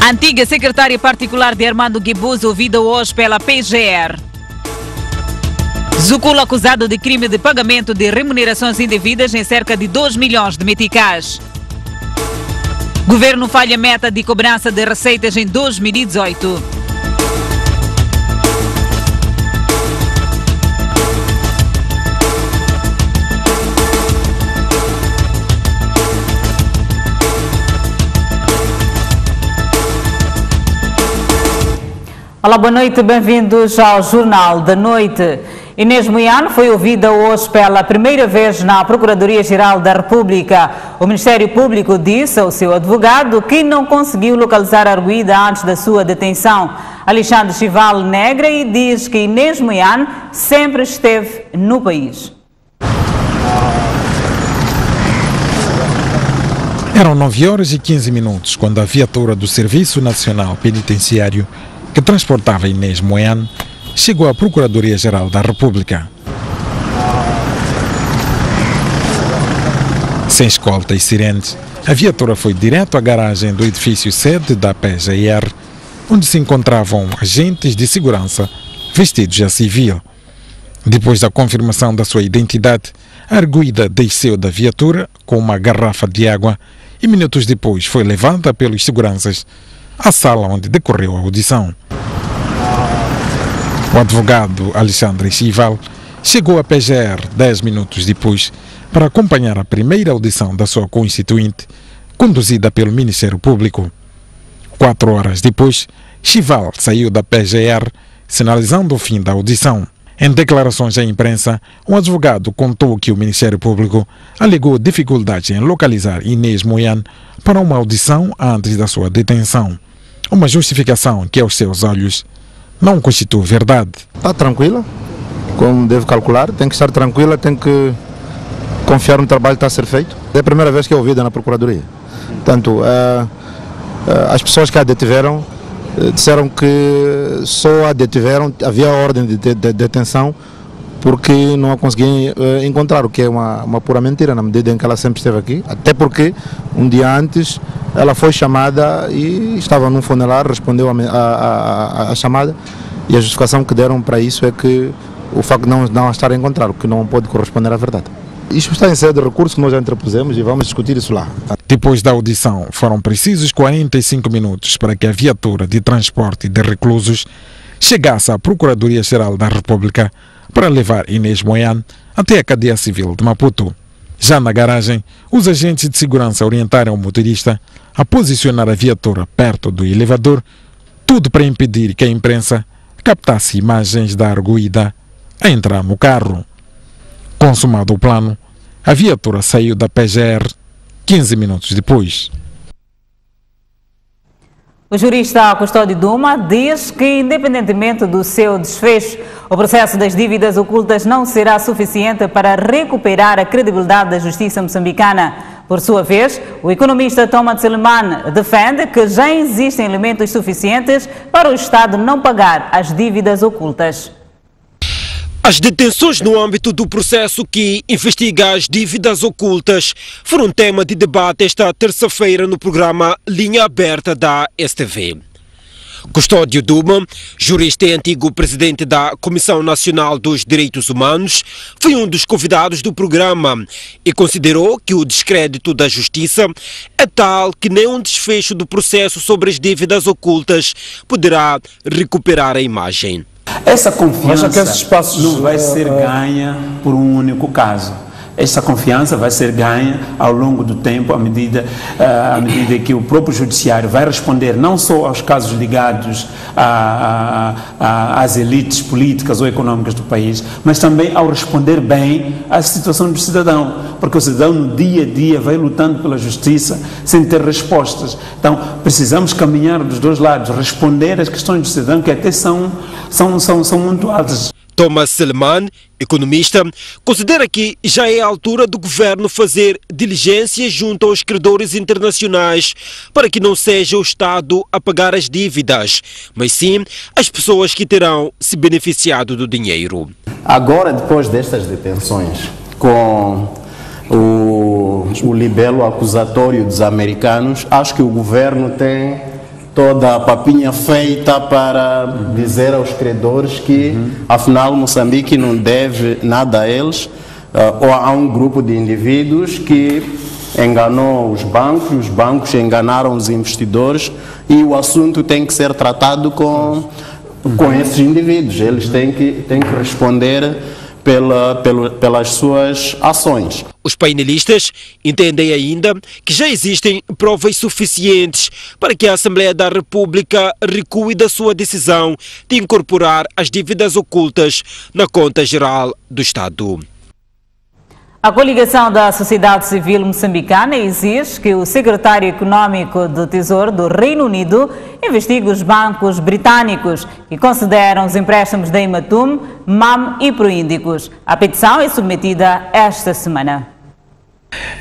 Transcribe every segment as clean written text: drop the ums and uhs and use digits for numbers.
A antiga secretária particular de Armando Guebuza ouvida hoje pela PGR. Zuculo acusado de crime de pagamento de remunerações indevidas em cerca de 2 milhões de meticais. Governo falha meta de cobrança de receitas em 2018. Olá, boa noite, bem-vindos ao Jornal da Noite. Inês Moiano foi ouvida hoje pela primeira vez na Procuradoria-Geral da República. O Ministério Público disse ao seu advogado que não conseguiu localizar a arguida antes da sua detenção. Alexandre Chival nega e diz que Inês Moiano sempre esteve no país. Eram 9h15 quando a viatura do Serviço Nacional Penitenciário que transportava Inês Moiano chegou à Procuradoria-Geral da República. Sem escolta e sirenes, a viatura foi direto à garagem do edifício sede da PGR, onde se encontravam agentes de segurança vestidos a civil. Depois da confirmação da sua identidade, a arguida desceu da viatura com uma garrafa de água e minutos depois foi levada pelos seguranças à sala onde decorreu a audição. O advogado Alexandre Chival chegou à PGR 10 minutos depois para acompanhar a primeira audição da sua constituinte, conduzida pelo Ministério Público. 4 horas depois, Chival saiu da PGR, sinalizando o fim da audição. Em declarações à imprensa, um advogado contou que o Ministério Público alegou dificuldade em localizar Inês Moiano para uma audição antes da sua detenção. Uma justificação que, aos seus olhos, não constitui verdade. Está tranquila, como deve calcular, tem que estar tranquila, tem que confiar no trabalho que está a ser feito. É a primeira vez que é ouvida na Procuradoria. Portanto, as pessoas que a detiveram disseram que só a detiveram, havia ordem de detenção, porque não a conseguiam encontrar, o que é uma pura mentira, na medida em que ela sempre esteve aqui, até porque um dia antes ela foi chamada e estava num funeral, respondeu a chamada, e a justificação que deram para isso é que o facto de não a estar a encontrar, o que não pode corresponder à verdade. Isto está em sede de recurso que nós já interpusemos e vamos discutir isso lá. Depois da audição, foram precisos 45 minutos para que a viatura de transporte de reclusos chegasse à Procuradoria-Geral da República para levar Inês Moiano até a cadeia civil de Maputo. Já na garagem, os agentes de segurança orientaram o motorista a posicionar a viatura perto do elevador, tudo para impedir que a imprensa captasse imagens da arguida a entrar no carro. Consumado o plano, a viatura saiu da PGR 15 minutos depois. O jurista Custódio Duma diz que, independentemente do seu desfecho, o processo das dívidas ocultas não será suficiente para recuperar a credibilidade da justiça moçambicana. Por sua vez, o economista Thomas Seleman defende que já existem elementos suficientes para o Estado não pagar as dívidas ocultas. As detenções no âmbito do processo que investiga as dívidas ocultas foram tema de debate esta terça-feira no programa Linha Aberta da STV. Custódio Duma, jurista e antigo presidente da Comissão Nacional dos Direitos Humanos, foi um dos convidados do programa e considerou que o descrédito da justiça é tal que nenhum desfecho do processo sobre as dívidas ocultas poderá recuperar a imagem. Essa confiança não vai ser ganha por um único caso. Essa confiança vai ser ganha ao longo do tempo, à medida que o próprio judiciário vai responder não só aos casos ligados às elites políticas ou econômicas do país, mas também ao responder bem à situação do cidadão, porque o cidadão no dia a dia vai lutando pela justiça sem ter respostas. Então precisamos caminhar dos dois lados, responder às questões do cidadão que até são muito altas. Thomas Seleman, economista, considera que já é a altura do governo fazer diligências junto aos credores internacionais para que não seja o Estado a pagar as dívidas, mas sim as pessoas que terão se beneficiado do dinheiro. Agora, depois destas detenções, com o libelo acusatório dos americanos, acho que o governo tem toda a papinha feita para dizer aos credores que, afinal, Moçambique não deve nada a eles, ou a um grupo de indivíduos que enganou os bancos enganaram os investidores, e o assunto tem que ser tratado com esses indivíduos. Eles têm que responder pelas suas ações. Os painelistas entendem ainda que já existem provas suficientes para que a Assembleia da República recue da sua decisão de incorporar as dívidas ocultas na conta geral do Estado. A coligação da sociedade civil moçambicana exige que o secretário econômico do Tesouro do Reino Unido investigue os bancos britânicos que consideram os empréstimos da Imatum, MAM e Proíndicos. A petição é submetida esta semana.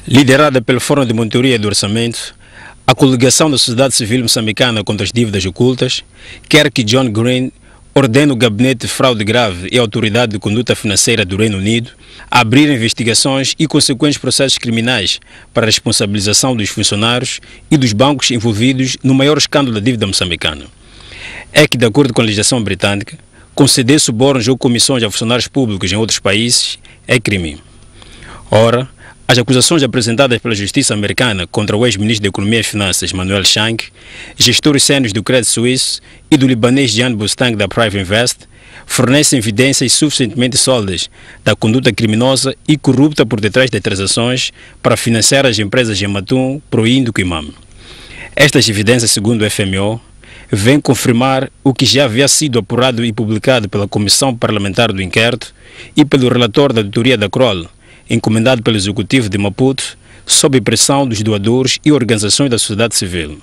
Liderada pelo Fórum de Monitoria do Orçamento, a coligação da sociedade civil moçambicana contra as dívidas ocultas quer que John Green ordena o Gabinete de Fraude Grave e a Autoridade de Conduta Financeira do Reino Unido a abrir investigações e consequentes processos criminais para a responsabilização dos funcionários e dos bancos envolvidos no maior escândalo da dívida moçambicana. É que, de acordo com a legislação britânica, conceder subornos ou comissões a funcionários públicos em outros países é crime. Ora, as acusações apresentadas pela Justiça americana contra o ex-ministro da Economia e Finanças, Manuel Shank, gestores sêniores do Credit Suisse e do libanês Jan Bustang da Private Invest, fornecem evidências suficientemente sólidas da conduta criminosa e corrupta por detrás das transações para financiar as empresas Imatum, Proíndico e MAM. Estas evidências, segundo o FMO, vêm confirmar o que já havia sido apurado e publicado pela Comissão Parlamentar do Inquérito e pelo relator da auditoria da Kroll, encomendado pelo Executivo de Maputo, sob pressão dos doadores e organizações da sociedade civil.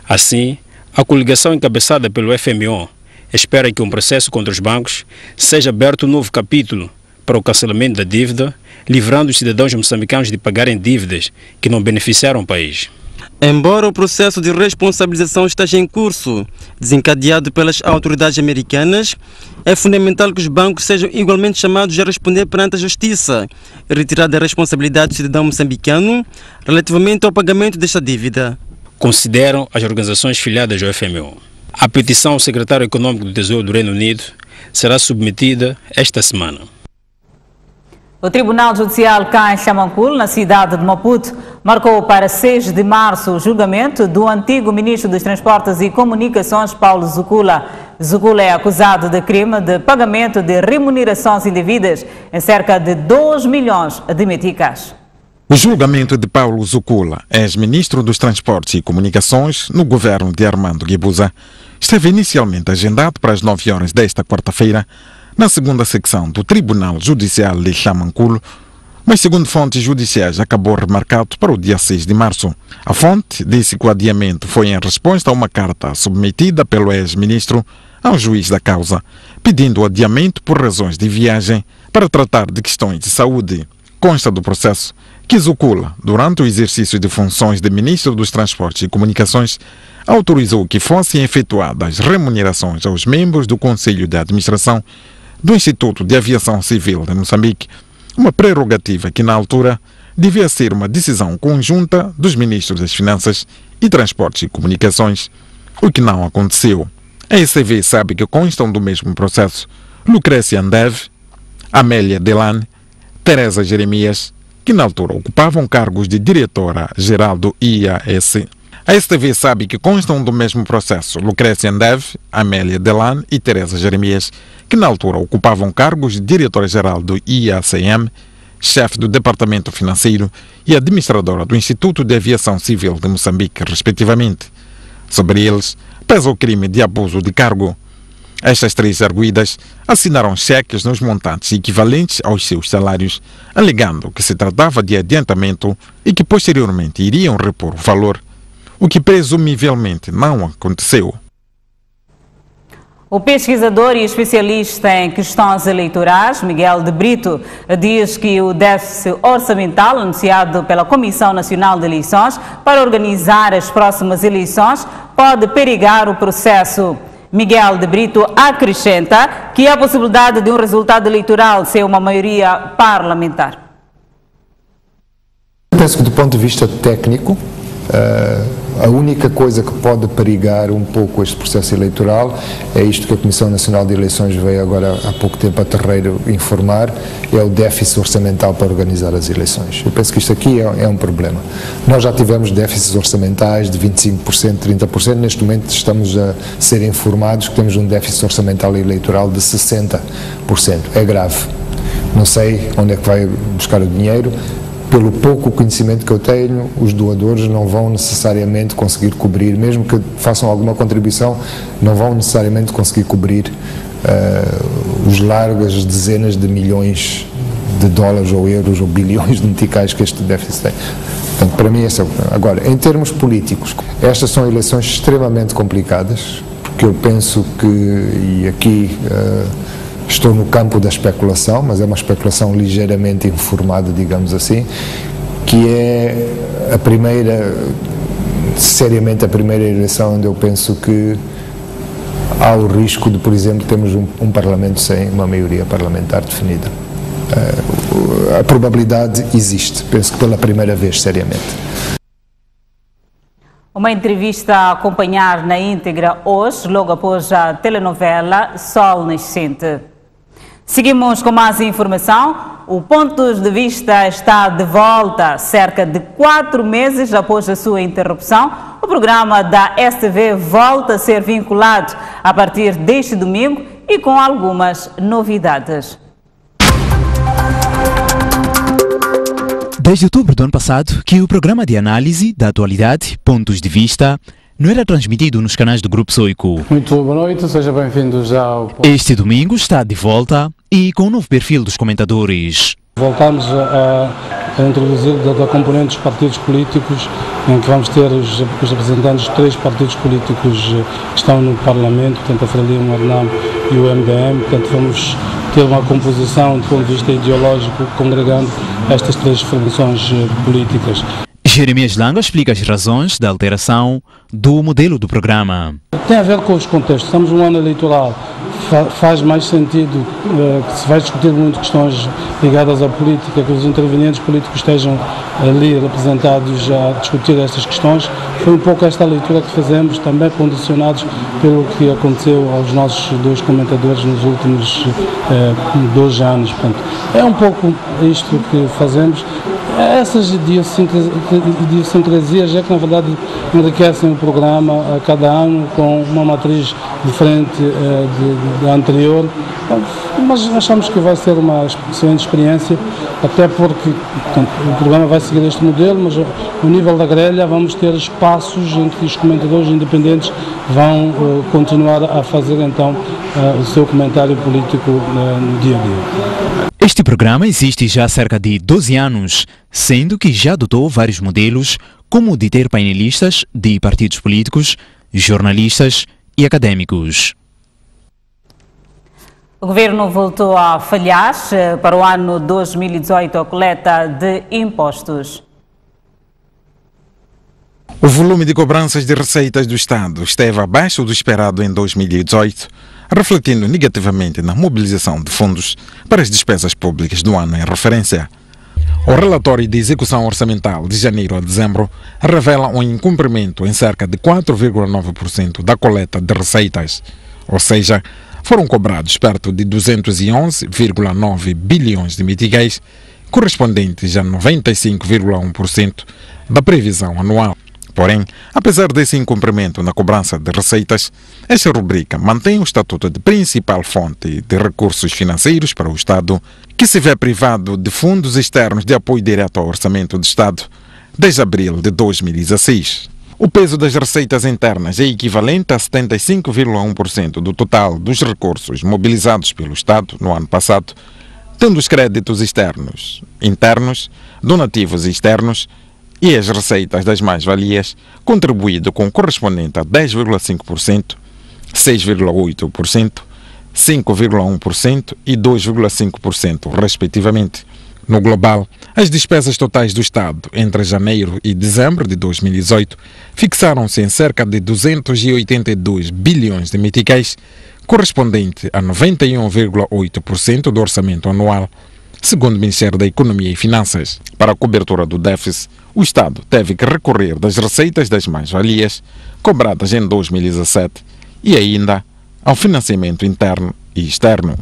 Assim, a coligação encabeçada pelo FMO espera que um processo contra os bancos seja aberto um novo capítulo para o cancelamento da dívida, livrando os cidadãos moçambicanos de pagarem dívidas que não beneficiaram o país. Embora o processo de responsabilização esteja em curso, desencadeado pelas autoridades americanas, é fundamental que os bancos sejam igualmente chamados a responder perante a justiça e retirar da responsabilidade do cidadão moçambicano relativamente ao pagamento desta dívida. Consideram as organizações filiadas ao FMO. A petição ao secretário econômico do Tesouro do Reino Unido será submetida esta semana. O Tribunal Judicial cá em Xamanculo, na cidade de Maputo, marcou para 6 de março o julgamento do antigo ministro dos Transportes e Comunicações, Paulo Zucula. Zucula é acusado de crime de pagamento de remunerações indevidas em cerca de 2 milhões de meticais. O julgamento de Paulo Zucula, ex-ministro dos Transportes e Comunicações no governo de Armando Guebuza, esteve inicialmente agendado para as 9 horas desta quarta-feira, na segunda secção do Tribunal Judicial de Xamanculo, mas segundo fontes judiciais acabou remarcado para o dia 6 de março. A fonte disse que o adiamento foi em resposta a uma carta submetida pelo ex-ministro ao juiz da causa, pedindo o adiamento por razões de viagem para tratar de questões de saúde. Consta do processo que Zucula, durante o exercício de funções de ministro dos Transportes e Comunicações, autorizou que fossem efetuadas remunerações aos membros do Conselho de Administração do Instituto de Aviação Civil de Moçambique, uma prerrogativa que, na altura, devia ser uma decisão conjunta dos ministros das Finanças e Transportes e Comunicações, o que não aconteceu. A ECV sabe que constam do mesmo processo Lucrécia Andev, Amélia Delane, Teresa Jeremias, que na altura ocupavam cargos de diretora-geral do IAS. A STV sabe que constam do mesmo processo Lucrécia Andev, Amélia Delane e Teresa Jeremias, que na altura ocupavam cargos de diretora-geral do IACM, chefe do Departamento Financeiro e administradora do Instituto de Aviação Civil de Moçambique, respectivamente. Sobre eles, pesa o crime de abuso de cargo. Estas 3 arguidas assinaram cheques nos montantes equivalentes aos seus salários, alegando que se tratava de adiantamento e que posteriormente iriam repor o valor, o que presumivelmente não aconteceu. O pesquisador e especialista em questões eleitorais, Miguel de Brito, diz que o déficit orçamental anunciado pela Comissão Nacional de Eleições para organizar as próximas eleições pode perigar o processo. Miguel de Brito acrescenta que há a possibilidade de um resultado eleitoral ser uma maioria parlamentar. Penso que do ponto de vista técnico, A única coisa que pode perigar um pouco este processo eleitoral é isto que a Comissão Nacional de Eleições veio agora há pouco tempo a terreiro informar, é o déficit orçamental para organizar as eleições. Eu penso que isto aqui é um problema. Nós já tivemos déficits orçamentais de 25%, 30%, neste momento estamos a ser informados que temos um déficit orçamental eleitoral de 60%. É grave. Não sei onde é que vai buscar o dinheiro. Pelo pouco conhecimento que eu tenho, os doadores não vão necessariamente conseguir cobrir, mesmo que façam alguma contribuição, não vão necessariamente conseguir cobrir os largas dezenas de milhões de dólares ou euros ou bilhões de meticais que este déficit tem. Portanto, para mim esse é o problema. Agora, em termos políticos, estas são eleições extremamente complicadas, porque eu penso que, e aqui estou no campo da especulação, mas é uma especulação ligeiramente informada, digamos assim, que é seriamente a primeira eleição onde eu penso que há o risco de, por exemplo, termos um Parlamento sem uma maioria parlamentar definida. A probabilidade existe, penso que pela primeira vez, seriamente. Uma entrevista a acompanhar na íntegra hoje, logo após a telenovela Sol Nascente. Seguimos com mais informação. O Pontos de Vista está de volta cerca de 4 meses após a sua interrupção. O programa da STV volta a ser vinculado a partir deste domingo e com algumas novidades. Desde outubro do ano passado, que o programa de análise da atualidade, Pontos de Vista, não era transmitido nos canais do Grupo Soico. Muito boa noite, sejam bem-vindos ao... Este domingo está de volta e com um novo perfil dos comentadores. Voltamos a introduzir da componente dos partidos políticos, em que vamos ter os representantes de 3 partidos políticos que estão no Parlamento, portanto a Frelimo, o Arnam e o MDM, portanto vamos ter uma composição do ponto de vista ideológico congregando estas 3 formações políticas. Jeremias Lango explica as razões da alteração do modelo do programa. Tem a ver com os contextos. Estamos num ano eleitoral. Faz mais sentido que se vai discutir muito questões ligadas à política, que os intervenientes políticos estejam ali representados a discutir estas questões. Foi um pouco esta leitura que fazemos, também condicionados pelo que aconteceu aos nossos 2 comentadores nos últimos 2 anos. Portanto, é um pouco isto que fazemos. Essas idiosincrasias é que, na verdade, enriquecem o programa a cada ano com uma matriz diferente da anterior, mas achamos que vai ser uma excelente experiência, até porque portanto, o programa vai seguir este modelo, mas no nível da grelha vamos ter espaços em que os comentadores independentes vão continuar a fazer então o seu comentário político no dia a dia. Este programa existe já há cerca de 12 anos, sendo que já adotou vários modelos, como o de ter painelistas de partidos políticos, jornalistas e académicos. O governo voltou a falhar para o ano 2018 a coleta de impostos. O volume de cobranças de receitas do Estado esteve abaixo do esperado em 2018, refletindo negativamente na mobilização de fundos para as despesas públicas do ano em referência. O relatório de execução orçamental de janeiro a dezembro revela um incumprimento em cerca de 4,9% da coleta de receitas, ou seja, foram cobrados perto de 211,9 bilhões de meticais, correspondentes a 95,1% da previsão anual. Porém, apesar desse incumprimento na cobrança de receitas, esta rubrica mantém o estatuto de principal fonte de recursos financeiros para o Estado, que se vê privado de fundos externos de apoio direto ao Orçamento do Estado desde abril de 2016. O peso das receitas internas é equivalente a 75,1% do total dos recursos mobilizados pelo Estado no ano passado, tendo os créditos externos, internos, donativos externos e as receitas das mais-valias contribuído com correspondente a 10,5%, 6,8%, 5,1% e 2,5%, respectivamente. No global, as despesas totais do Estado entre janeiro e dezembro de 2018 fixaram-se em cerca de 282 bilhões de meticais, correspondente a 91,8% do orçamento anual, segundo o Ministério da Economia e Finanças. Para a cobertura do déficit, o Estado teve que recorrer das receitas das mais-valias cobradas em 2017 e ainda ao financiamento interno e externo.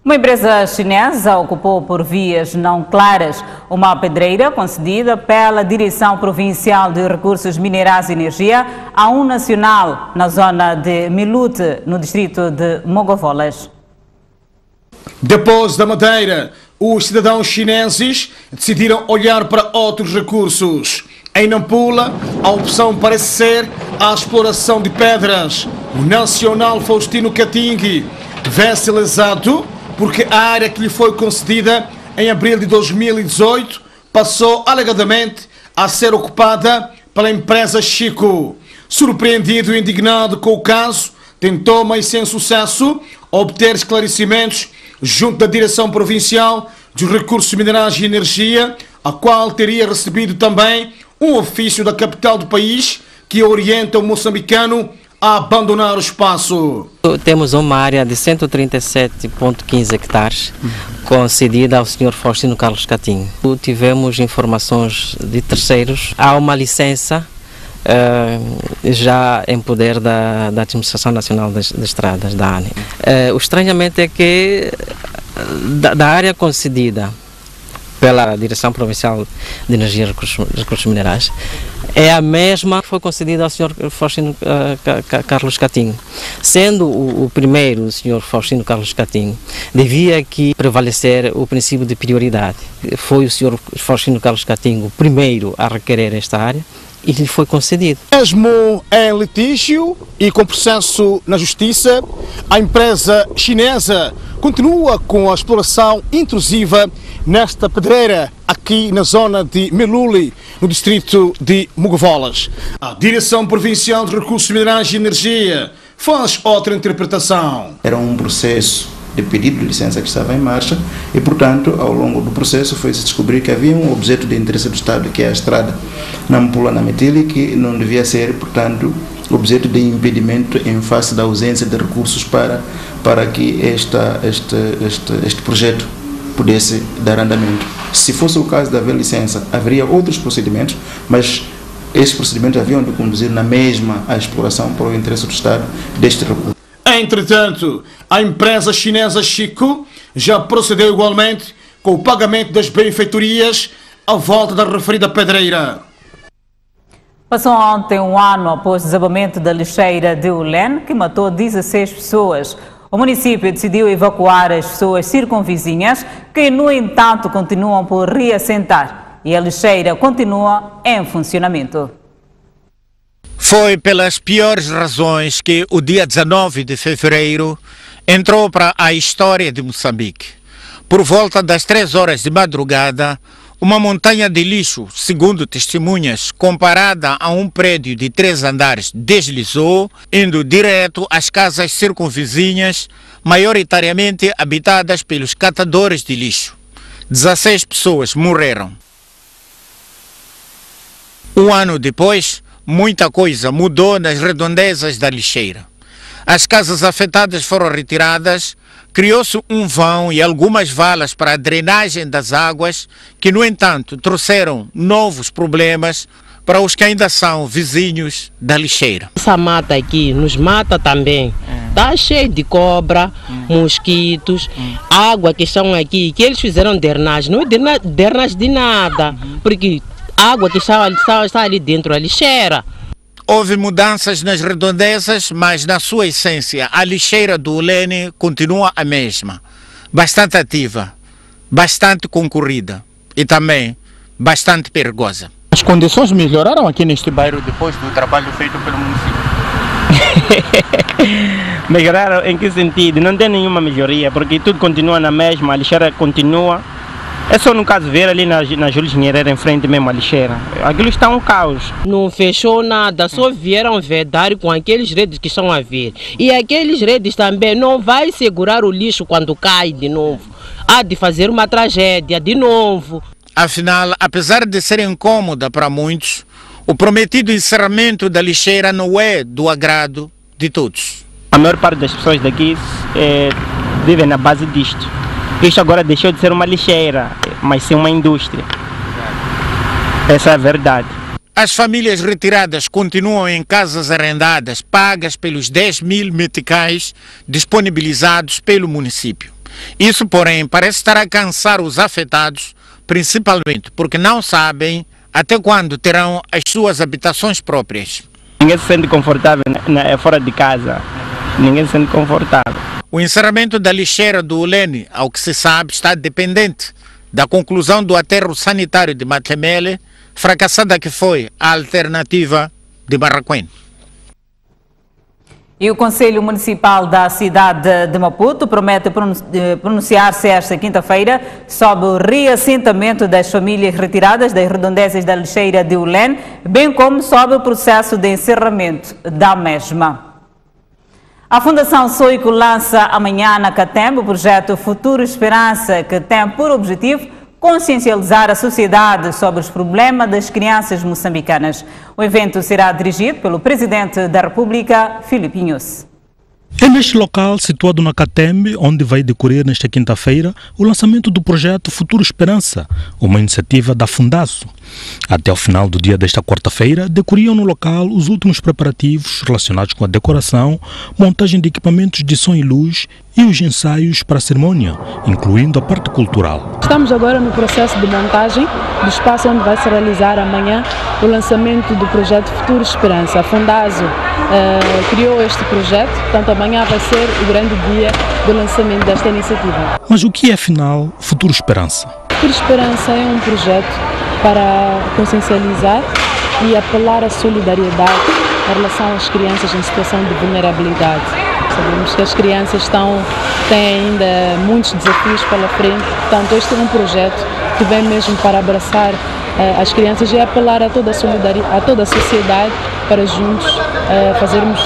Uma empresa chinesa ocupou por vias não claras uma pedreira concedida pela Direção Provincial de Recursos Minerais e Energia a um nacional na zona de Milute, no distrito de Mogovolas. Depois da madeira, os cidadãos chineses decidiram olhar para outros recursos. Em Nampula, a opção parece ser a exploração de pedras. O nacional Faustino Kating vê-se lesado porque a área que lhe foi concedida em abril de 2018 passou alegadamente a ser ocupada pela empresa Chico. Surpreendido e indignado com o caso, tentou, mas sem sucesso, obter esclarecimentos junto da Direção Provincial de Recursos Minerais e Energia, a qual teria recebido também um ofício da capital do país que orienta o moçambicano a abandonar o espaço. Temos uma área de 137,15 hectares concedida ao Sr. Faustino Carlos Kating. Tivemos informações de terceiros. Há uma licença já em poder da Administração Nacional das Estradas, da ANE. O estranhamento é que da área concedida pela Direção Provincial de Energia e Recursos Minerais é a mesma que foi concedida ao Sr. Faustino Carlos Kating. Sendo o primeiro, o Sr. Faustino Carlos Kating, devia aqui prevalecer o princípio de prioridade. Foi o Sr. Faustino Carlos Kating o primeiro a requerer esta área e lhe foi concedido. Mesmo em litígio e com processo na justiça, a empresa chinesa continua com a exploração intrusiva nesta pedreira aqui na zona de Meluli, no distrito de Mogovolas. A Direção Provincial de Recursos Minerais e Energia faz outra interpretação. Era um processo de pedido de licença que estava em marcha e, portanto, ao longo do processo foi-se descobrir que havia um objeto de interesse do Estado, que é a estrada Nampula-Nametili, que não devia ser, portanto, objeto de impedimento em face da ausência de recursos para que este projeto pudesse dar andamento. Se fosse o caso de haver licença, haveria outros procedimentos, mas esses procedimentos haviam de conduzir na mesma a exploração para o interesse do Estado deste recurso. Entretanto, a empresa chinesa Chico já procedeu igualmente com o pagamento das benfeitorias à volta da referida pedreira. Passou ontem um ano após o desabamento da lixeira de Ulen, que matou 16 pessoas. O município decidiu evacuar as pessoas circunvizinhas, que, no entanto, continuam por reassentar. E a lixeira continua em funcionamento. Foi pelas piores razões que o dia 19 de fevereiro entrou para a história de Moçambique. Por volta das 3 horas de madrugada, uma montanha de lixo, segundo testemunhas, comparada a um prédio de 3 andares, deslizou, indo direto às casas circunvizinhas, maioritariamente habitadas pelos catadores de lixo. 16 pessoas morreram. Um ano depois, muita coisa mudou nas redondezas da lixeira. As casas afetadas foram retiradas, criou-se um vão e algumas valas para a drenagem das águas, que, no entanto, trouxeram novos problemas para os que ainda são vizinhos da lixeira. Essa mata aqui nos mata também. Está cheio de cobra, mosquitos, água que estão aqui, que eles fizeram drenagem. Não é drenagem de nada, porque a água que está ali dentro da lixeira. Houve mudanças nas redondezas, mas na sua essência a lixeira do Ulene continua a mesma. Bastante ativa, bastante concorrida e também bastante perigosa. As condições melhoraram aqui neste bairro depois do trabalho feito pelo município? Melhoraram em que sentido? Não tem nenhuma melhoria, porque tudo continua na mesma, a lixeira continua. É só no caso ver ali na Júlio Engenheiro em frente mesmo à lixeira. Aquilo está um caos. Não fechou nada, só vieram vedar com aqueles redes que estão a vir. E aqueles redes também não vai segurar o lixo quando cai de novo. Há de fazer uma tragédia de novo. Afinal, apesar de ser incômoda para muitos, o prometido encerramento da lixeira não é do agrado de todos. A maior parte das pessoas daqui vivem na base disto. Isto agora deixou de ser uma lixeira, mas sim uma indústria. Essa é a verdade. As famílias retiradas continuam em casas arrendadas, pagas pelos 10 mil meticais disponibilizados pelo município. Isso, porém, parece estar a cansar os afetados, principalmente porque não sabem até quando terão as suas habitações próprias. Ninguém se sente confortável fora de casa. Ninguém se sente confortável. O encerramento da lixeira do Ulene, ao que se sabe, está dependente da conclusão do aterro sanitário de Matlemele, fracassada que foi a alternativa de Barraquém. E o Conselho Municipal da cidade de Maputo promete pronunciar-se esta quinta-feira sobre o reassentamento das famílias retiradas das redondezas da lixeira de Ulene, bem como sobre o processo de encerramento da mesma. A Fundação Soico lança amanhã na Catembe o projeto Futuro Esperança, que tem por objetivo consciencializar a sociedade sobre os problemas das crianças moçambicanas. O evento será dirigido pelo Presidente da República, Filipe Inhosse. É neste local, situado na Catembe, onde vai decorrer nesta quinta-feira o lançamento do projeto Futuro Esperança, uma iniciativa da Fundaço. Até o final do dia desta quarta-feira, decorriam no local os últimos preparativos relacionados com a decoração, montagem de equipamentos de som e luz e os ensaios para a cerimônia, incluindo a parte cultural. Estamos agora no processo de montagem do espaço onde vai se realizar amanhã o lançamento do projeto Futuro Esperança. A Fundazo criou este projeto, portanto amanhã vai ser o grande dia do lançamento desta iniciativa. Mas o que é, afinal, Futuro Esperança? Futuro Esperança é um projeto para consciencializar e apelar à solidariedade em relação às crianças em situação de vulnerabilidade. Sabemos que as crianças têm ainda muitos desafios pela frente, portanto este é um projeto que vem mesmo para abraçar as crianças e apelar a toda a solidariedade, a toda a sociedade, para juntos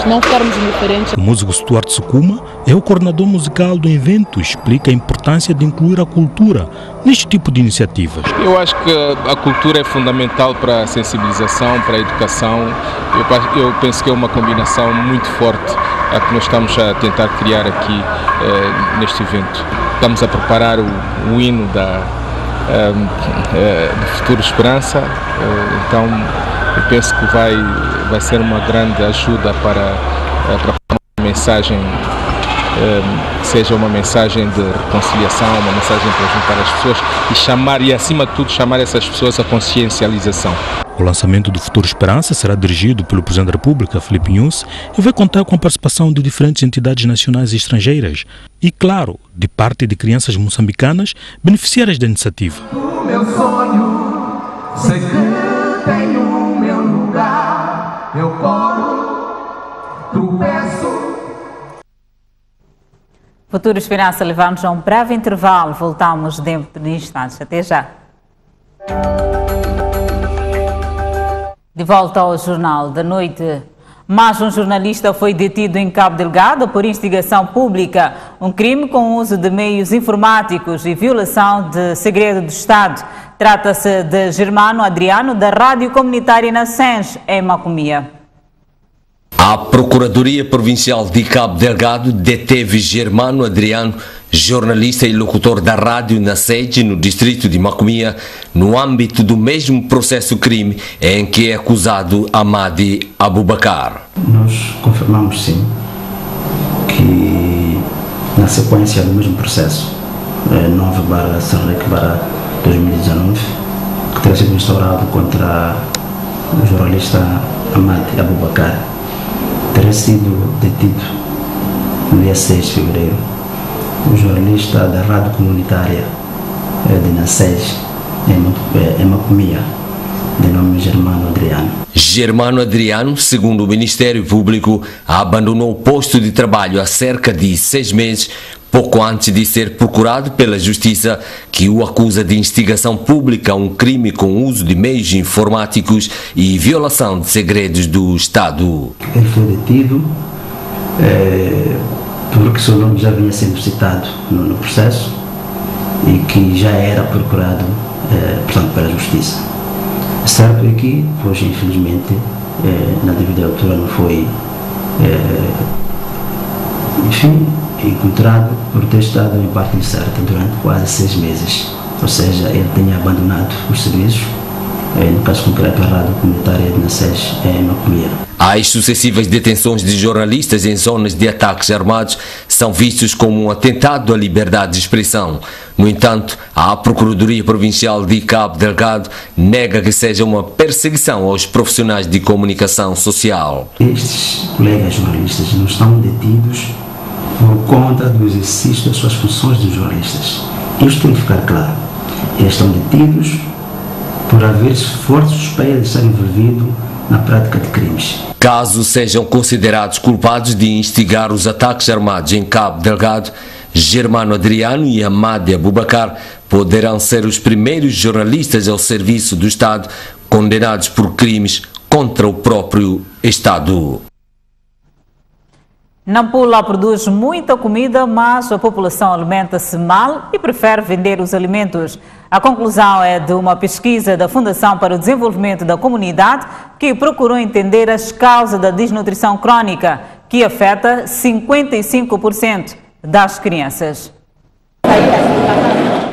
não ficarmos indiferentes. O músico Stuart Sukuma é o coordenador musical do evento e explica a importância de incluir a cultura neste tipo de iniciativas. Eu acho que a cultura é fundamental para a sensibilização, para a educação. Eu penso que é uma combinação muito forte a que nós estamos a tentar criar aqui neste evento. Estamos a preparar o hino do Futuro Esperança, então eu penso que vai ser uma grande ajuda para uma mensagem, que seja uma mensagem de reconciliação, uma mensagem para juntar as pessoas e acima de tudo, chamar essas pessoas à consciencialização. O lançamento do Futuro Esperança será dirigido pelo Presidente da República, Filipe Inhosse, e vai contar com a participação de diferentes entidades nacionais e estrangeiras e, claro, de parte de crianças moçambicanas beneficiárias da iniciativa. O meu sonho, sei que tenho o meu lugar, eu corro, tropeço. Futuro Esperança leva-nos a um breve intervalo. Voltamos dentro de instantes. Até já. De volta ao Jornal da Noite. Mais um jornalista foi detido em Cabo Delgado por instigação pública, um crime com uso de meios informáticos e violação de segredo do Estado. Trata-se de Germano Adriano, da Rádio Comunitária Nascens, em Macomia. A Procuradoria Provincial de Cabo Delgado deteve Germano Adriano, jornalista e locutor da Rádio Nascente, no distrito de Macomia, no âmbito do mesmo processo crime em que é acusado Amadi Abubakar. Nós confirmamos sim que na sequência do mesmo processo 9/2019, que terá sido instaurado contra o jornalista Amadi Abubakar, terá sido detido no dia 6 de fevereiro o jornalista da Rádio Comunitária de Nascens, em Macomia, de nome Germano Adriano. Germano Adriano, segundo o Ministério Público, abandonou o posto de trabalho há cerca de 6 meses, pouco antes de ser procurado pela Justiça, que o acusa de instigação pública a um crime com uso de meios informáticos e violação de segredos do Estado. Ele foi detido porque seu nome já vinha sendo citado no processo e que já era procurado, portanto, pela Justiça. Certo é que, hoje, infelizmente, na devida altura não foi, encontrado por ter estado em parte incerta durante quase 6 meses. Ou seja, ele tinha abandonado os serviços no caso concreto a rádio comunitária de Nassés, Maculia. As sucessivas detenções de jornalistas em zonas de ataques armados são vistos como um atentado à liberdade de expressão. No entanto, a Procuradoria Provincial de Cabo Delgado nega que seja uma perseguição aos profissionais de comunicação social. Estes colegas jornalistas não estão detidos por conta do exercício das suas funções de jornalistas. Isto tem que ficar claro. Eles estão detidos por haver forte suspeita de estar envolvido na prática de crimes. Caso sejam considerados culpados de instigar os ataques armados em Cabo Delgado, Germano Adriano e Amade Abubakar poderão ser os primeiros jornalistas ao serviço do Estado condenados por crimes contra o próprio Estado. Nampula produz muita comida, mas a população alimenta-se mal e prefere vender os alimentos. A conclusão é de uma pesquisa da Fundação para o Desenvolvimento da Comunidade, que procurou entender as causas da desnutrição crônica, que afeta 55% das crianças.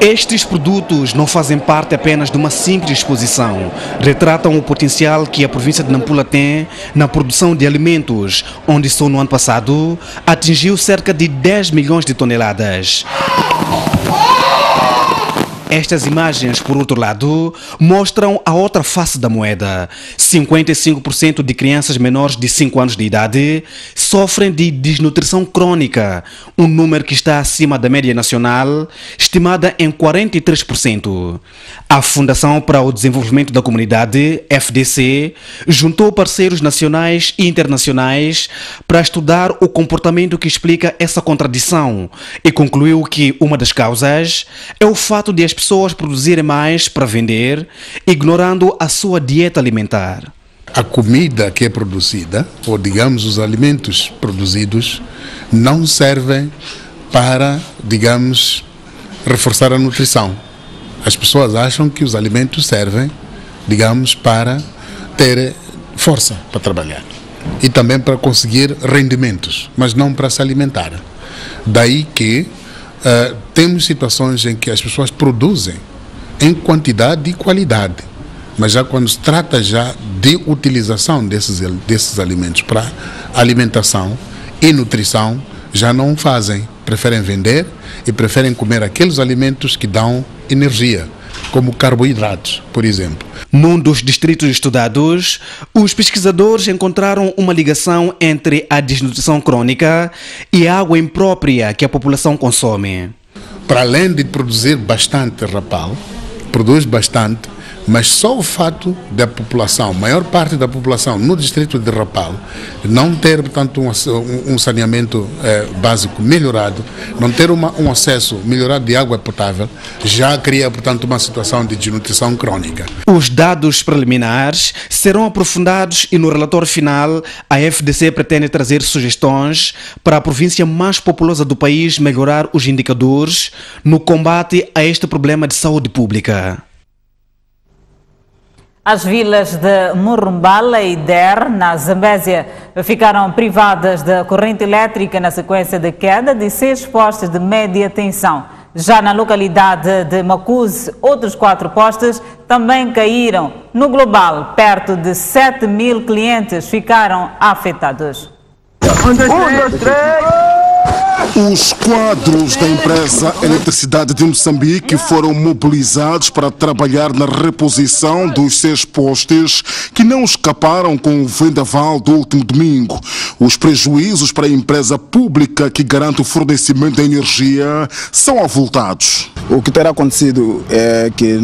Estes produtos não fazem parte apenas de uma simples exposição. Retratam o potencial que a província de Nampula tem na produção de alimentos, onde só no ano passado atingiu cerca de 10 milhões de toneladas. Estas imagens, por outro lado, mostram a outra face da moeda. 55% de crianças menores de 5 anos de idade sofrem de desnutrição crônica, um número que está acima da média nacional, estimada em 43%. A Fundação para o Desenvolvimento da Comunidade, FDC, juntou parceiros nacionais e internacionais para estudar o comportamento que explica essa contradição e concluiu que uma das causas é o fato de as pessoas produzirem mais para vender, ignorando a sua dieta alimentar. A comida que é produzida, ou digamos os alimentos produzidos, não servem para, digamos, reforçar a nutrição. As pessoas acham que os alimentos servem, digamos, para ter força para trabalhar e também para conseguir rendimentos, mas não para se alimentar. Daí que temos situações em que as pessoas produzem em quantidade e qualidade, mas já quando se trata já de utilização desses alimentos para alimentação e nutrição, já não fazem, preferem vender e preferem comer aqueles alimentos que dão energia, como carboidratos, por exemplo. Num dos distritos estudados, os pesquisadores encontraram uma ligação entre a desnutrição crônica e a água imprópria que a população consome. Para além de produzir bastante rapal, produz bastante, mas só o fato da população, maior parte da população no distrito de Rapal, não ter, portanto, um saneamento básico melhorado, não ter um acesso melhorado de água potável, já cria, portanto, uma situação de desnutrição crônica. Os dados preliminares serão aprofundados e no relatório final a FDC pretende trazer sugestões para a província mais populosa do país melhorar os indicadores no combate a este problema de saúde pública. As vilas de Murumbala e Der, na Zambésia, ficaram privadas da corrente elétrica na sequência de queda de 6 postes de média tensão. Já na localidade de Macuse, outros 4 postes também caíram. No global, perto de 7 mil clientes ficaram afetados. 1, 2, 3... Os quadros da empresa Eletricidade de Moçambique foram mobilizados para trabalhar na reposição dos 6 postes que não escaparam com o vendaval do último domingo. Os prejuízos para a empresa pública que garante o fornecimento da energia são avultados. O que terá acontecido é que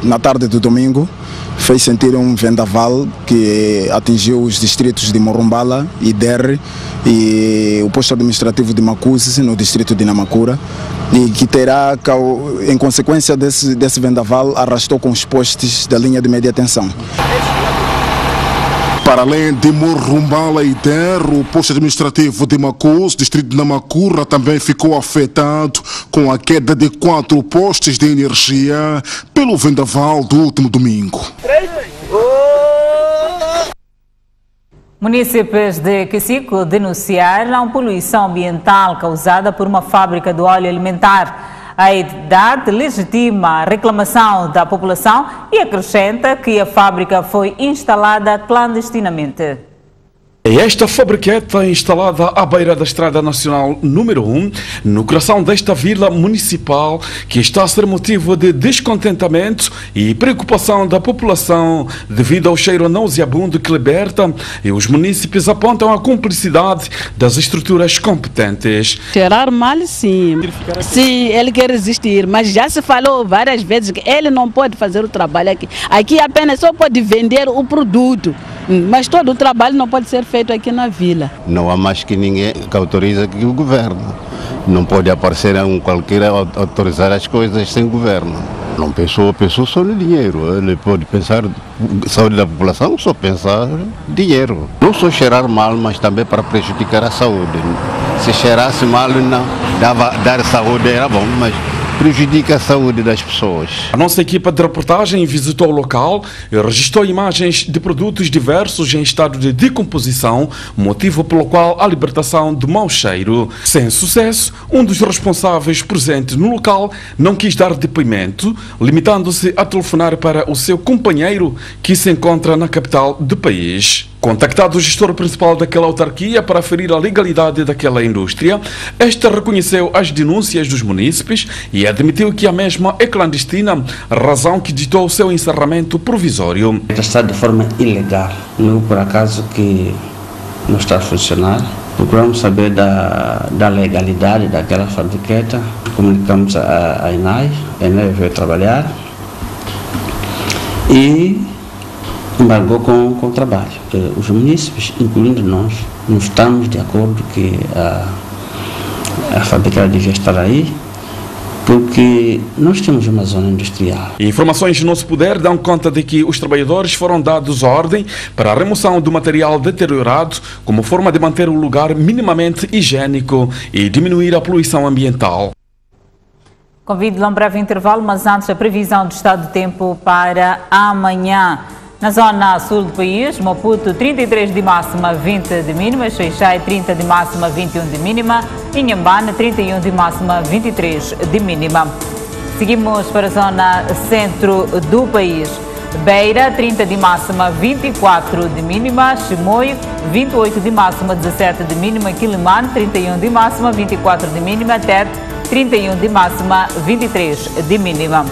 na tarde do domingo fez sentir um vendaval que atingiu os distritos de Murumbala e Der e o posto administrativo de Macuse, no distrito de Namakura, e que terá, em consequência desse vendaval, arrastou com os postes da linha de média tensão. Para além de Murumbala e Der, o posto administrativo de Macuse, distrito de Namakura, também ficou afetado com a queda de 4 postes de energia pelo vendaval do último domingo. Munícipes de Quesico denunciaram poluição ambiental causada por uma fábrica de óleo alimentar. A entidade legitima a reclamação da população e acrescenta que a fábrica foi instalada clandestinamente. Esta fabriqueta instalada à beira da Estrada Nacional número 1, no coração desta vila municipal, que está a ser motivo de descontentamento e preocupação da população devido ao cheiro nauseabundo que liberta, e os munícipes apontam a cumplicidade das estruturas competentes. Cheirar mal, sim. Sim, ele quer resistir, mas já se falou várias vezes que ele não pode fazer o trabalho aqui. Aqui apenas só pode vender o produto, mas todo o trabalho não pode ser feito aqui na vila. Não há mais que ninguém que autoriza que o governo. Não pode aparecer qualquer autorizar as coisas sem governo. Não pensou só no dinheiro. Ele pode pensar saúde da população, só pensar dinheiro. Não só cheirar mal, mas também para prejudicar a saúde. Se cheirasse mal, não dar saúde era bom, mas prejudica a saúde das pessoas. A nossa equipa de reportagem visitou o local e registrou imagens de produtos diversos em estado de decomposição, motivo pelo qual a libertação de mau cheiro. Sem sucesso, um dos responsáveis presentes no local não quis dar depoimento, limitando-se a telefonar para o seu companheiro que se encontra na capital do país. Contactado o gestor principal daquela autarquia para aferir a legalidade daquela indústria, este reconheceu as denúncias dos munícipes e admitiu que a mesma é clandestina, razão que ditou o seu encerramento provisório. Está de forma ilegal, não por acaso que não está a funcionar. Procuramos saber da legalidade daquela fabriqueta, comunicamos a INAI, a INAI veio trabalhar e embargou com o trabalho. Os munícipes, incluindo nós, não estamos de acordo que a fábrica devia estar aí, porque nós temos uma zona industrial. Informações do nosso poder dão conta de que os trabalhadores foram dados ordem para a remoção do material deteriorado como forma de manter o lugar minimamente higiênico e diminuir a poluição ambiental. Convido-lhe a um breve intervalo, mas antes a previsão do estado do tempo para amanhã. Na zona sul do país, Maputo 33 de máxima, 20 de mínima, Xai-Xai 30 de máxima, 21 de mínima, Inhambane 31 de máxima, 23 de mínima. Seguimos para a zona centro do país. Beira 30 de máxima, 24 de mínima, Chimoio 28 de máxima, 17 de mínima, Quilimane 31 de máxima, 24 de mínima, Tete 31 de máxima, 23 de mínima.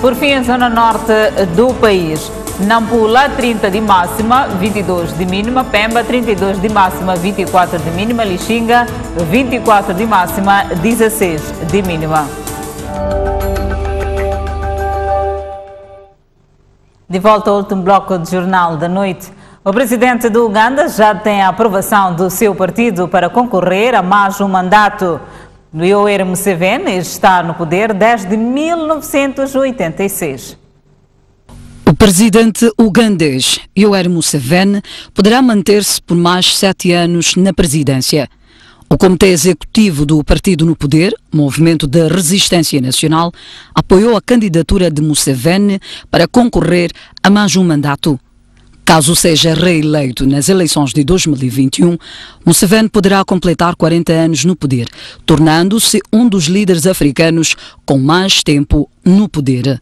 Por fim, a zona norte do país, Nampula 30 de máxima, 22 de mínima, Pemba 32 de máxima, 24 de mínima, Lixinga 24 de máxima, 16 de mínima. De volta ao último bloco do Jornal da Noite. O presidente do Uganda já tem a aprovação do seu partido para concorrer a mais um mandato. Yoweri Museveni está no poder desde 1986. O presidente ugandês Yoweri Museveni poderá manter-se por mais 7 anos na presidência. O Comitê Executivo do Partido no Poder, Movimento de Resistência Nacional, apoiou a candidatura de Museveni para concorrer a mais um mandato. Caso seja reeleito nas eleições de 2021, Museveni poderá completar 40 anos no poder, tornando-se um dos líderes africanos com mais tempo no poder.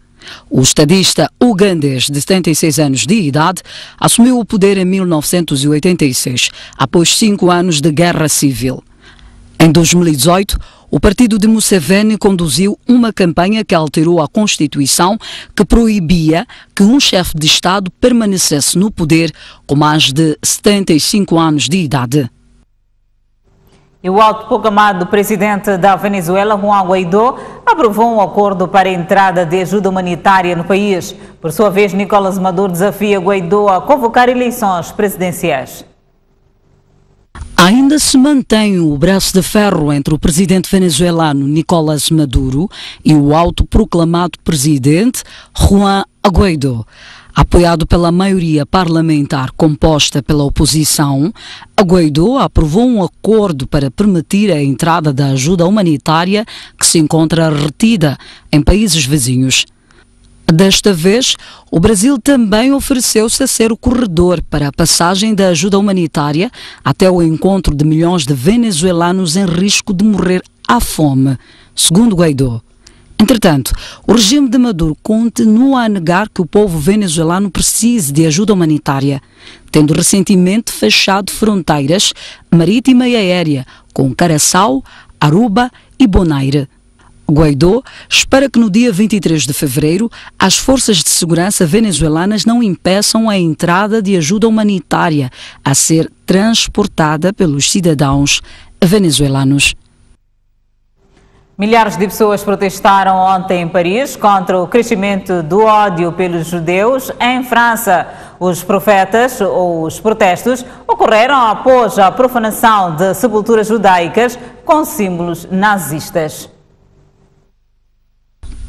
O estadista ugandês de 76 anos de idade assumiu o poder em 1986, após 5 anos de guerra civil. Em 2018, o partido de Museveni conduziu uma campanha que alterou a Constituição, que proibia que um chefe de Estado permanecesse no poder com mais de 75 anos de idade. E o autoproclamado presidente da Venezuela, Juan Guaidó, aprovou um acordo para a entrada de ajuda humanitária no país. Por sua vez, Nicolás Maduro desafia Guaidó a convocar eleições presidenciais. Ainda se mantém o braço de ferro entre o presidente venezuelano Nicolás Maduro e o autoproclamado presidente Juan Guaidó. Apoiado pela maioria parlamentar composta pela oposição, Guaidó aprovou um acordo para permitir a entrada da ajuda humanitária que se encontra retida em países vizinhos. Desta vez, o Brasil também ofereceu-se a ser o corredor para a passagem da ajuda humanitária até o encontro de milhões de venezuelanos em risco de morrer à fome segundo Guaidó. Entretanto, o regime de Maduro continua a negar que o povo venezuelano precise de ajuda humanitária, tendo recentemente fechado fronteiras marítima e aérea com Caraçao, Aruba e Bonaire. Guaidó espera que no dia 23 de fevereiro as forças de segurança venezuelanas não impeçam a entrada de ajuda humanitária a ser transportada pelos cidadãos venezuelanos. Milhares de pessoas protestaram ontem em Paris contra o crescimento do ódio pelos judeus em França. Os protestos ocorreram após a profanação de sepulturas judaicas com símbolos nazistas.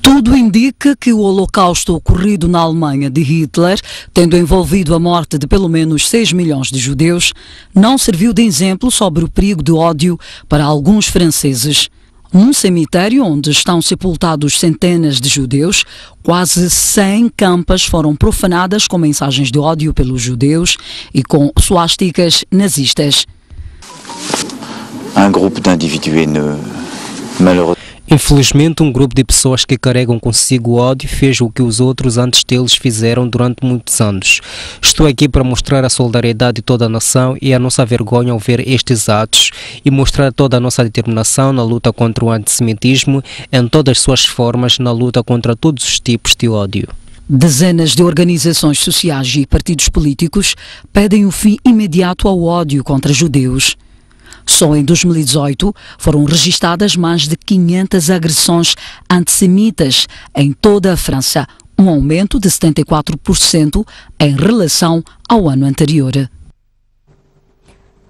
Tudo indica que o holocausto ocorrido na Alemanha de Hitler, tendo envolvido a morte de pelo menos 6 milhões de judeus, não serviu de exemplo sobre o perigo de ódio para alguns franceses. Num cemitério onde estão sepultados centenas de judeus, quase 100 campas foram profanadas com mensagens de ódio pelos judeus e com suásticas nazistas. Um grupo de indivíduos malheureusement. Infelizmente, um grupo de pessoas que carregam consigo ódio fez o que os outros antes deles fizeram durante muitos anos. Estou aqui para mostrar a solidariedade de toda a nação e a nossa vergonha ao ver estes atos e mostrar toda a nossa determinação na luta contra o antissemitismo em todas as suas formas, na luta contra todos os tipos de ódio. Dezenas de organizações sociais e partidos políticos pedem o fim imediato ao ódio contra judeus. Só em 2018 foram registradas mais de 500 agressões antissemitas em toda a França, um aumento de 74% em relação ao ano anterior.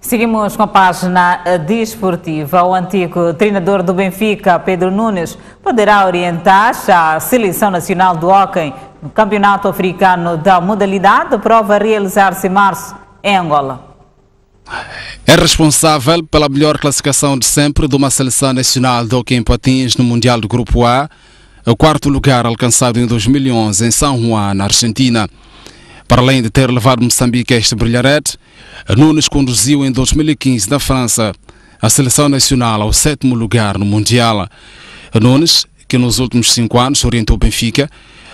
Seguimos com a página desportiva. O antigo treinador do Benfica, Pedro Nunes, poderá orientar a Seleção Nacional do Hóquei no Campeonato Africano da modalidade, prova a realizar-se em março em Angola. É responsável pela melhor classificação de sempre de uma seleção nacional de hóquei em patins no Mundial do Grupo A, o quarto lugar alcançado em 2011 em São Juan, na Argentina. Para além de ter levado Moçambique a este brilharete, Nunes conduziu em 2015 na França a seleção nacional ao 7º lugar no Mundial. Nunes, que nos últimos 5 anos orientou o Benfica,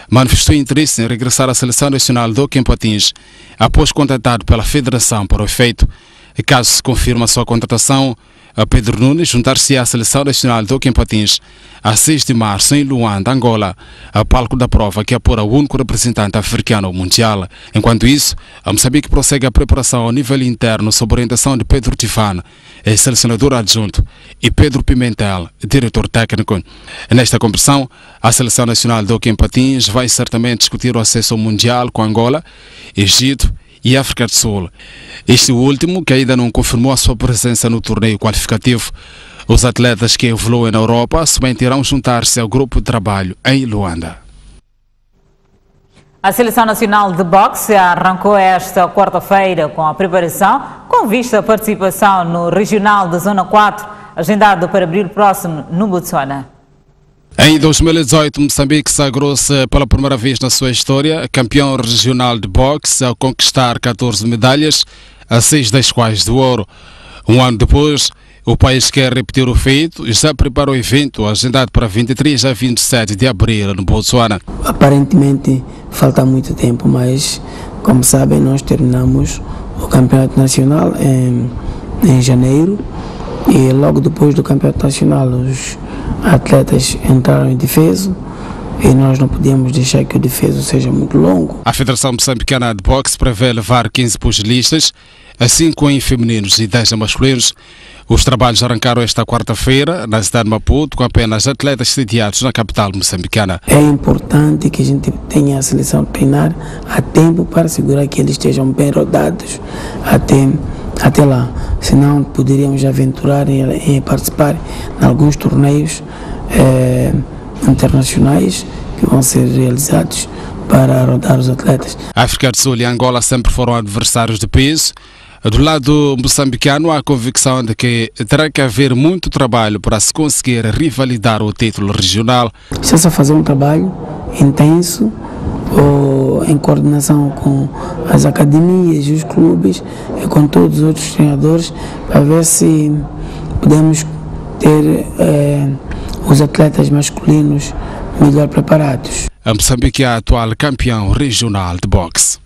manifestou interesse em regressar à seleção nacional de hóquei em patins após contratado pela Federação para o efeito. Caso se confirme a sua contratação, Pedro Nunes juntar-se à Seleção Nacional de Hóquei em Patins a 6 de março em Luanda, Angola, a palco da prova que apura o único representante africano ao Mundial. Enquanto isso, a Moçambique prossegue a preparação ao nível interno sob orientação de Pedro Tifano, selecionador adjunto, e Pedro Pimentel, diretor técnico. Nesta competição, a Seleção Nacional de Hóquei em Patins vai certamente discutir o acesso ao Mundial com Angola, Egito e África do Sul. Este último que ainda não confirmou a sua presença no torneio qualificativo. Os atletas que evoluem na Europa somente irão juntar-se ao grupo de trabalho em Luanda. A Seleção Nacional de Boxe arrancou esta quarta-feira com a preparação com vista à participação no Regional da Zona 4, agendado para abril próximo no Botsuana. Em 2018, Moçambique sagrou-se pela primeira vez na sua história campeão regional de boxe ao conquistar 14 medalhas, a 6 das quais de ouro. Um ano depois, o país quer repetir o feito e já prepara o evento agendado para 23 a 27 de abril no Botsuana. Aparentemente falta muito tempo, mas como sabem nós terminamos o campeonato nacional em janeiro e logo depois do campeonato nacional os atletas entraram em defeso e nós não podíamos deixar que o defeso seja muito longo. A Federação Moçambicana de Boxe prevê levar 15 pugilistas, 5 em femininos e 10 em masculinos. Os trabalhos arrancaram esta quarta-feira na cidade de Maputo com apenas atletas sediados na capital moçambicana. É importante que a gente tenha a seleção treinar a tempo para assegurar que eles estejam bem rodados até lá, senão poderíamos aventurar em participar em alguns torneios internacionais que vão ser realizados para rodar os atletas. A África do Sul e Angola sempre foram adversários de peso. Do lado moçambicano, há a convicção de que terá que haver muito trabalho para se conseguir revalidar o título regional. Está-se a fazer um trabalho intenso em coordenação com as academias e os clubes e com todos os outros treinadores para ver se podemos ter os atletas masculinos melhor preparados. A Moçambique é a atual campeão regional de boxe.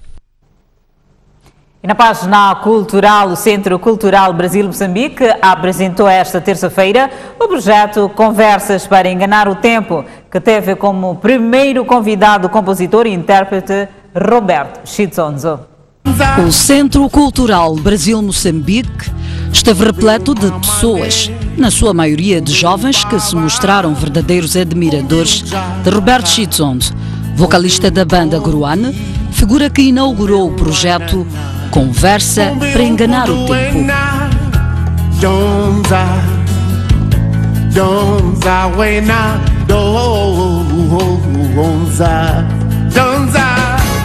E na página cultural, o Centro Cultural Brasil-Moçambique apresentou esta terça-feira o projeto Conversas para Enganar o Tempo, que teve como primeiro convidado o compositor e intérprete Roberto Chitzonzo. O Centro Cultural Brasil-Moçambique esteve repleto de pessoas, na sua maioria de jovens que se mostraram verdadeiros admiradores de Roberto Chitzonzo, vocalista da banda Gruane, figura que inaugurou o projeto Conversa para Enganar o Tempo.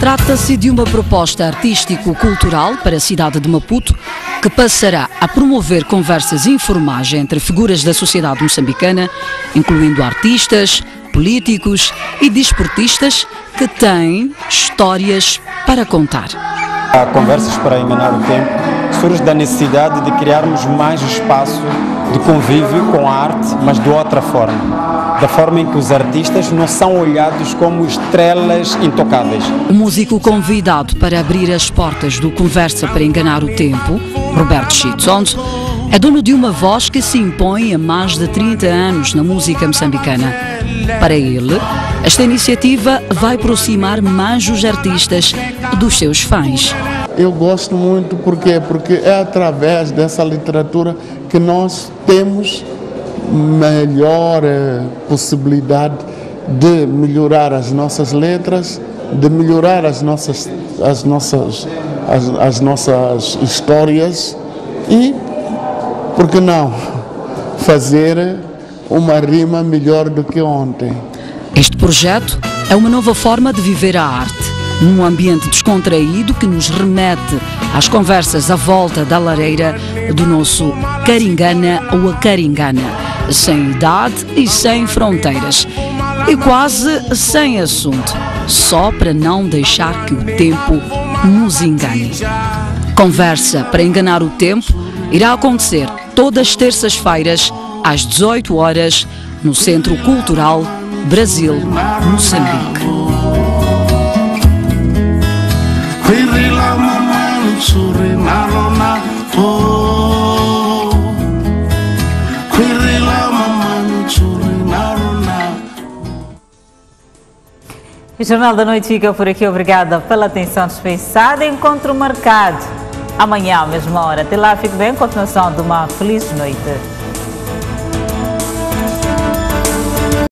Trata-se de uma proposta artístico-cultural para a cidade de Maputo que passará a promover conversas informais entre figuras da sociedade moçambicana, incluindo artistas, políticos e desportistas que têm histórias para contar. A Conversas para Enganar o Tempo surge da necessidade de criarmos mais espaço de convívio com a arte, mas de outra forma. Da forma em que os artistas não são olhados como estrelas intocáveis. O músico convidado para abrir as portas do Conversa para Enganar o Tempo, Roberto Chitzonzo, é dono de uma voz que se impõe há mais de 30 anos na música moçambicana. Para ele, esta iniciativa vai aproximar mais os artistas dos seus fãs. Eu gosto muito porque é através dessa literatura que nós temos melhor possibilidade de melhorar as nossas letras, de melhorar as nossas histórias e, por que não, fazer uma rima melhor do que ontem. Este projeto é uma nova forma de viver a arte, num ambiente descontraído que nos remete às conversas à volta da lareira do nosso Caringana ou a Caringana, sem idade e sem fronteiras, e quase sem assunto, só para não deixar que o tempo nos engane. Conversa para Enganar o Tempo irá acontecer todas as terças-feiras, às 18 horas, no Centro Cultural Brasil-Moçambique. O Jornal da Noite fica por aqui. Obrigada pela atenção dispensada. Encontro marcado amanhã à mesma hora. Até lá, fique bem. Continuação de uma feliz noite.